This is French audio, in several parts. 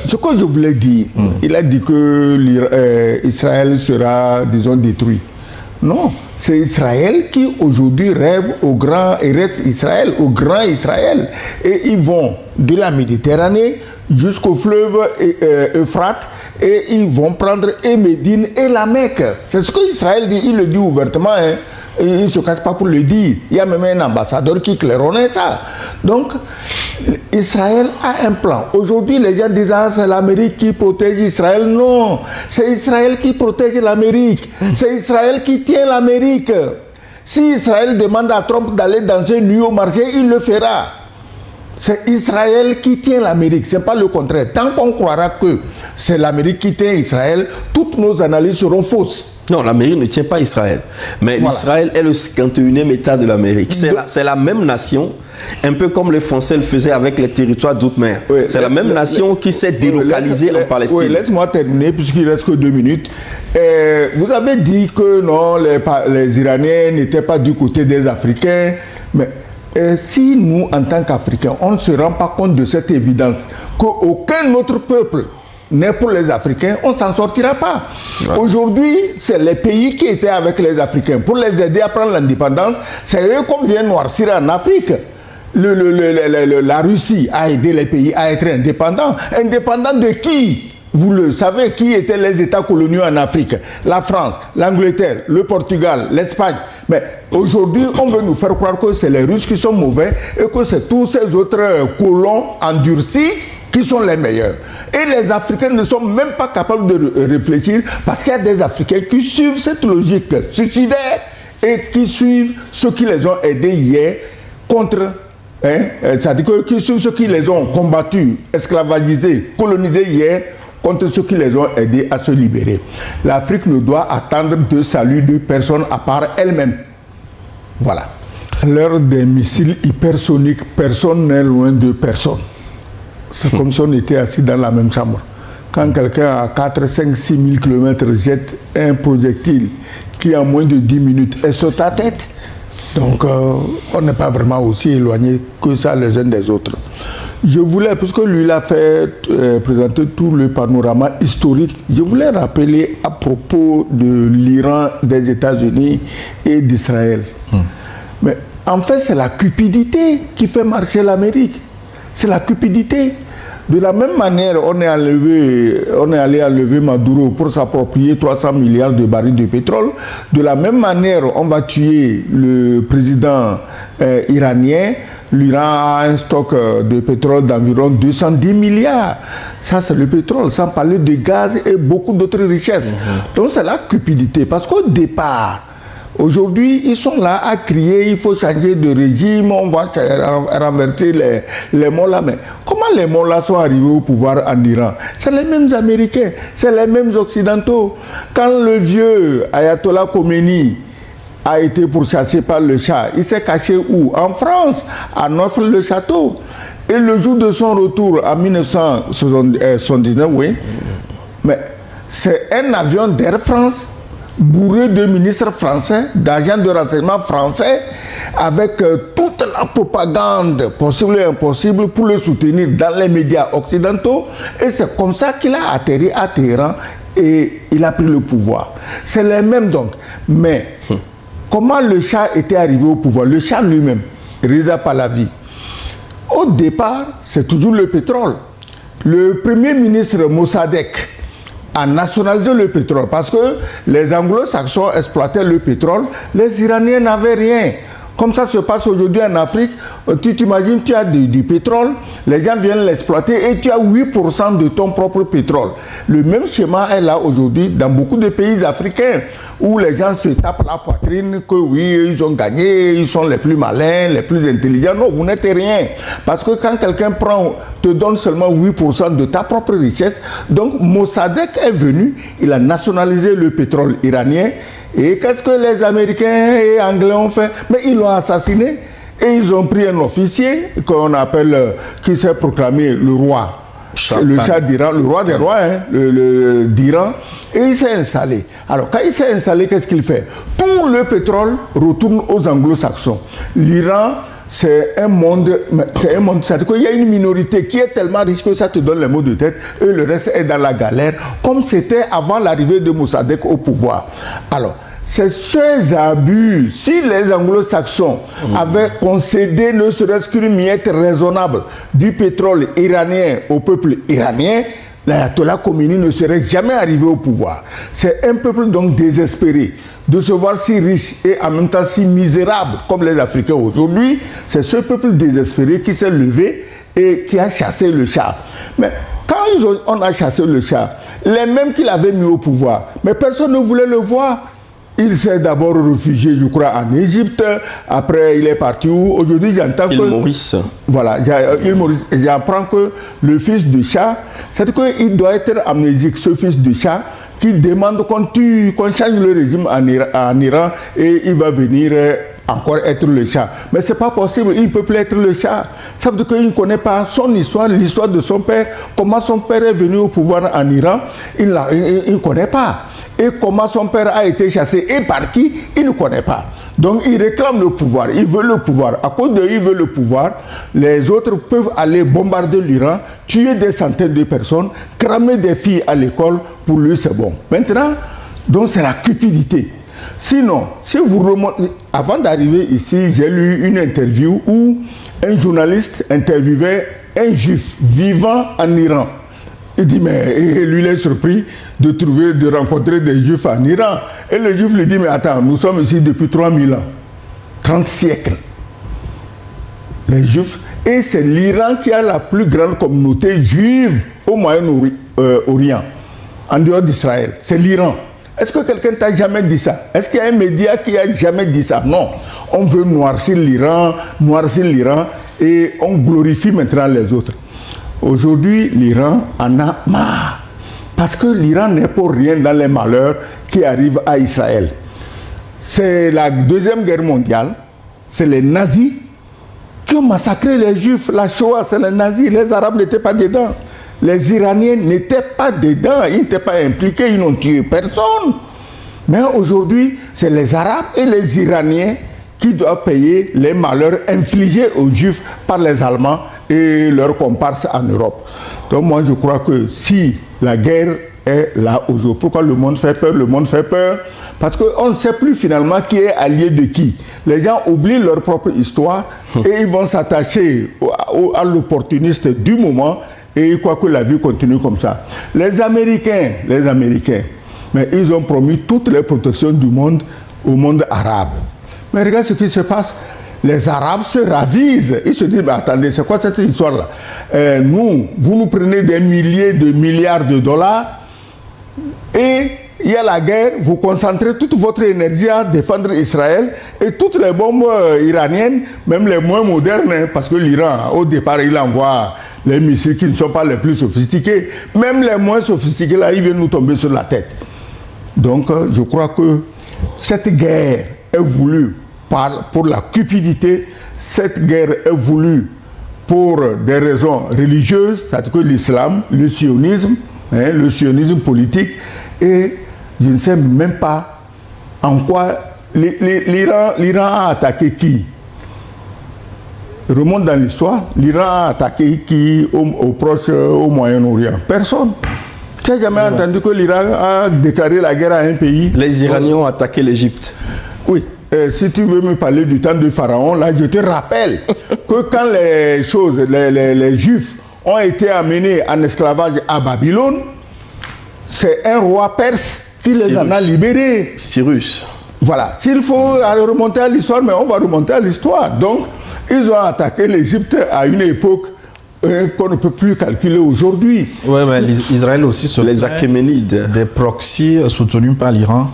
Ce que je voulais dire, il a dit que Israël sera, disons, détruit. Non, c'est Israël qui aujourd'hui rêve au grand Eretz Israël, au grand Israël. Et ils vont de la Méditerranée jusqu'au fleuve Euphrate et ils vont prendre Médine et la Mecque. C'est ce qu'Israël dit, il le dit ouvertement, hein. Et il ne se casse pas pour le dire. Il y a même un ambassadeur qui claironnait ça. Donc, Israël a un plan. Aujourd'hui, les gens disent ah, c'est l'Amérique qui protège Israël. Non, c'est Israël qui protège l'Amérique. C'est Israël qui tient l'Amérique. Si Israël demande à Trump d'aller dans un nuit au marché, il le fera. C'est Israël qui tient l'Amérique, ce n'est pas le contraire. Tant qu'on croira que c'est l'Amérique qui tient Israël, toutes nos analyses seront fausses. Non, l'Amérique ne tient pas Israël. Mais voilà. Israël est le 51e État de l'Amérique. C'est la même nation, un peu comme les Français le faisaient avec les territoires d'outre-mer. Oui, c'est la même nation qui s'est délocalisée en Palestine. Oui, laisse-moi terminer, puisqu'il ne reste que 2 minutes. Vous avez dit que non, les Iraniens n'étaient pas du côté des Africains, mais si nous, en tant qu'Africains, on ne se rend pas compte de cette évidence, qu'aucun autre peuple n'est pour les Africains, on ne s'en sortira pas. Ouais. Aujourd'hui, c'est les pays qui étaient avec les Africains pour les aider à prendre l'indépendance. C'est eux qu'on vient noircir en Afrique. La Russie a aidé les pays à être indépendants. Indépendants de qui? Vous le savez, qui étaient les États coloniaux en Afrique? La France, l'Angleterre, le Portugal, l'Espagne. Mais aujourd'hui, on veut nous faire croire que c'est les Russes qui sont mauvais et que c'est tous ces autres colons endurcis qui sont les meilleurs. Et les Africains ne sont même pas capables de réfléchir parce qu'il y a des Africains qui suivent cette logique suicidaire et qui suivent ceux qui les ont aidés hier contre, c'est-à-dire qui suivent ceux qui les ont combattus, esclavagisés, colonisés hier contre ceux qui les ont aidés à se libérer. L'Afrique ne doit attendre de salut de personne à part elle-même. Voilà. À l'heure des missiles hypersoniques, personne n'est loin de personne. C'est comme si on était assis dans la même chambre. Quand quelqu'un à 4, 5, 6 000 km jette un projectile qui en moins de 10 minutes est sur ta tête, donc on n'est pas vraiment aussi éloigné que ça les uns des autres. Je voulais, puisque lui il a fait présenter tout le panorama historique, je voulais rappeler à propos de l'Iran, des États-Unis et d'Israël. Mais en fait, c'est la cupidité qui fait marcher l'Amérique. C'est la cupidité. De la même manière, on est allé enlever Maduro pour s'approprier 300 milliards de barils de pétrole. De la même manière, on va tuer le président iranien. L'Iran a un stock de pétrole d'environ 210 milliards. Ça, c'est le pétrole, sans parler de gaz et beaucoup d'autres richesses. Donc, c'est la cupidité. Parce qu'au départ, aujourd'hui, ils sont là à crier, il faut changer de régime, on va renverser les mollahs. Mais comment les mollahs sont arrivés au pouvoir en Iran? C'est les mêmes Américains, c'est les mêmes Occidentaux. Quand le vieux Ayatollah Khomeini a été pourchassé par le Shah, il s'est caché où? En France, à Neuf-le-Château. Et le jour de son retour en 1979, oui, mais c'est un avion d'Air France bourré de ministres français, d'agents de renseignement français, avec toute la propagande possible et impossible pour le soutenir dans les médias occidentaux. Et c'est comme ça qu'il a atterri à Téhéran et il a pris le pouvoir. C'est les mêmes donc. Mais comment le Shah était arrivé au pouvoir? Le Shah lui-même, Reza Pahlavi. Au départ, c'est toujours le pétrole. Le premier ministre Mossadegh a nationalisé le pétrole parce que les anglo-saxons exploitaient le pétrole, les Iraniens n'avaient rien. Comme ça se passe aujourd'hui en Afrique, tu t'imagines, tu as du pétrole, les gens viennent l'exploiter et tu as 8% de ton propre pétrole. Le même schéma est là aujourd'hui dans beaucoup de pays africains où les gens se tapent la poitrine que oui, ils ont gagné, ils sont les plus malins, les plus intelligents. Non, vous n'êtes rien. Parce que quand quelqu'un te donne seulement 8% de ta propre richesse, donc Mossadegh est venu, il a nationalisé le pétrole iranien. Et qu'est-ce que les Américains et Anglais ont fait? Mais ils l'ont assassiné et ils ont pris un officier qu'on appelle, qui s'est proclamé le roi. Le Shah d'Iran, le roi des rois d'Iran, et il s'est installé. Alors, quand il s'est installé, qu'est-ce qu'il fait? Tout le pétrole retourne aux anglo-saxons. L'Iran c'est un monde, c'est-à-dire qu'il y a une minorité qui est tellement riche que ça te donne les maux de tête et le reste est dans la galère, comme c'était avant l'arrivée de Mossadegh au pouvoir. Alors, ces abus, si les anglo-saxons avaient concédé ne serait-ce qu'une miette raisonnable du pétrole iranien au peuple iranien, l'ayatollah Khomeini ne serait jamais arrivé au pouvoir. C'est un peuple donc désespéré de se voir si riche et en même temps si misérable comme les Africains aujourd'hui. C'est ce peuple désespéré qui s'est levé et qui a chassé le Shah. Mais quand on a chassé le Shah, les mêmes qui l'avaient mis au pouvoir, mais personne ne voulait le voir. Il s'est d'abord réfugié, je crois, en Égypte. Après, il est parti où? Aujourd'hui, j'entends que... Maurice. Voilà, j'apprends que le fils du Shah, c'est qu'il doit être amnésique, ce fils du Shah, qui demande qu'on change le régime en Iran et il va venir encore être le Shah. Mais ce n'est pas possible, il ne peut plus être le Shah. Ça veut dire qu'il ne connaît pas son histoire, l'histoire de son père, comment son père est venu au pouvoir en Iran, il ne connaît pas. Et comment son père a été chassé et par qui, il ne connaît pas. Donc il réclame le pouvoir, il veut le pouvoir. À cause de il veut le pouvoir, les autres peuvent aller bombarder l'Iran, tuer des centaines de personnes, cramer des filles à l'école, pour lui c'est bon. Maintenant, donc c'est la cupidité. Sinon, si vous remontez, avant d'arriver ici, j'ai lu une interview où un journaliste interviewait un juif vivant en Iran. Il dit, mais lui, il est surpris de rencontrer des juifs en Iran. Et le juif lui dit, mais attends, nous sommes ici depuis 3000 ans, 30 siècles. Les juifs, et c'est l'Iran qui a la plus grande communauté juive au Moyen-Orient, en dehors d'Israël. C'est l'Iran. Est-ce que quelqu'un t'a jamais dit ça? Est-ce qu'il y a un média qui a jamais dit ça? Non. On veut noircir l'Iran, et on glorifie maintenant les autres. Aujourd'hui, l'Iran en a marre. Parce que l'Iran n'est pour rien dans les malheurs qui arrivent à Israël. C'est la Deuxième Guerre mondiale, c'est les nazis qui ont massacré les Juifs. La Shoah, c'est les nazis, les Arabes n'étaient pas dedans. Les Iraniens n'étaient pas dedans, ils n'étaient pas impliqués, ils n'ont tué personne. Mais aujourd'hui, c'est les Arabes et les Iraniens qui doivent payer les malheurs infligés aux Juifs par les Allemands et leurs comparses en Europe. Donc moi je crois que si la guerre est là aujourd'hui, pourquoi le monde fait peur? Le monde fait peur parce qu'on ne sait plus finalement qui est allié de qui. Les gens oublient leur propre histoire et ils vont s'attacher à l'opportuniste du moment et ils croient que la vie continue comme ça. Les Américains, mais ils ont promis toutes les protections du monde au monde arabe. Mais regarde ce qui se passe. Les Arabes se ravisent. Ils se disent, mais attendez, c'est quoi cette histoire-là? Vous nous prenez des milliers de milliards de dollars et il y a la guerre, vous concentrez toute votre énergie à défendre Israël et toutes les bombes iraniennes, même les moins modernes, parce que l'Iran, au départ, il envoie les missiles qui ne sont pas les plus sophistiqués. Même les moins sophistiqués, là, ils viennent nous tomber sur la tête. Donc, je crois que cette guerre est voulue pour la cupidité, cette guerre est voulue pour des raisons religieuses, c'est-à-dire que l'islam, le sionisme politique, et je ne sais même pas en quoi l'Iran a attaqué qui. Remonte dans l'histoire, l'Iran a attaqué qui au Proche, au Moyen-Orient? Personne. Tu n'as jamais entendu que l'Iran a déclaré la guerre à un pays? Les Iraniens ont attaqué l'Égypte. Oui. Si tu veux me parler du temps de Pharaon, là, je te rappelle que quand les Juifs ont été amenés en esclavage à Babylone, c'est un roi perse qui les en a libérés. Cyrus. Voilà. S'il faut remonter à l'histoire, mais on va remonter à l'histoire. Donc, ils ont attaqué l'Égypte à une époque qu'on ne peut plus calculer aujourd'hui. Oui, mais Israël aussi se les Achéménides. Des proxys soutenus par l'Iran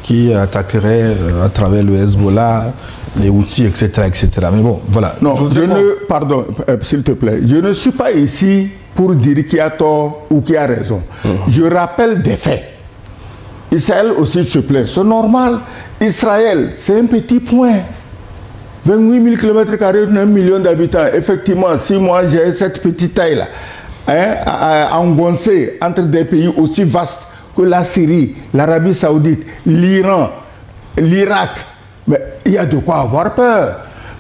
qui attaqueraient à travers le Hezbollah, les Houthis, etc., etc. Mais bon, voilà. Non, pardon, s'il te plaît, je ne suis pas ici pour dire qui a tort ou qui a raison. Je rappelle des faits. Israël aussi se plaît, c'est normal. Israël, c'est un petit point. 28 000 km², 1 million d'habitants. Effectivement, si moi j'ai cette petite taille-là, engoncée entre des pays aussi vastes que la Syrie, l'Arabie Saoudite, l'Iran, l'Irak, mais il y a de quoi avoir peur.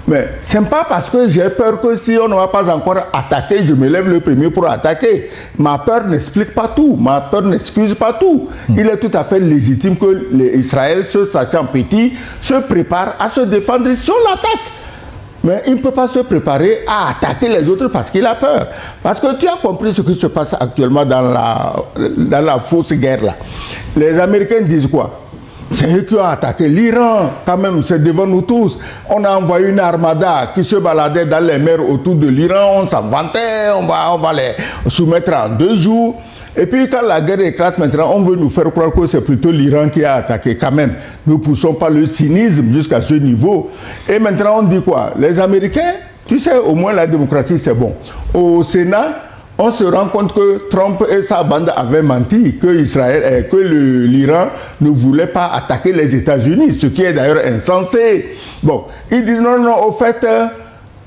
Mais ce n'est pas parce que j'ai peur que si on ne va pas encore attaquer, je me lève le premier pour attaquer. Ma peur n'explique pas tout, ma peur n'excuse pas tout. Il est tout à fait légitime que Israël, se sachant petit, se prépare à se défendre si on l'attaque. Mais il ne peut pas se préparer à attaquer les autres parce qu'il a peur. Parce que tu as compris ce qui se passe actuellement dans la fausse guerre là. Les Américains disent quoi? C'est eux qui ont attaqué l'Iran, quand même, c'est devant nous tous. On a envoyé une armada qui se baladait dans les mers autour de l'Iran, on s'en vantait, on va les soumettre en 2 jours. Et puis quand la guerre éclate maintenant, on veut nous faire croire que c'est plutôt l'Iran qui a attaqué quand même. Nous ne poussons pas le cynisme jusqu'à ce niveau. Et maintenant on dit quoi? Les Américains, tu sais, au moins la démocratie c'est bon. Au Sénat, on se rend compte que Trump et sa bande avaient menti, que l'Iran ne voulait pas attaquer les États-Unis, ce qui est d'ailleurs insensé. Bon, ils disent non, au fait,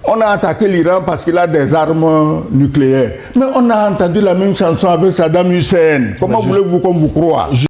on a attaqué l'Iran parce qu'il a des armes nucléaires. Mais on a entendu la même chanson avec Saddam Hussein. Comment voulez-vous qu'on vous croie?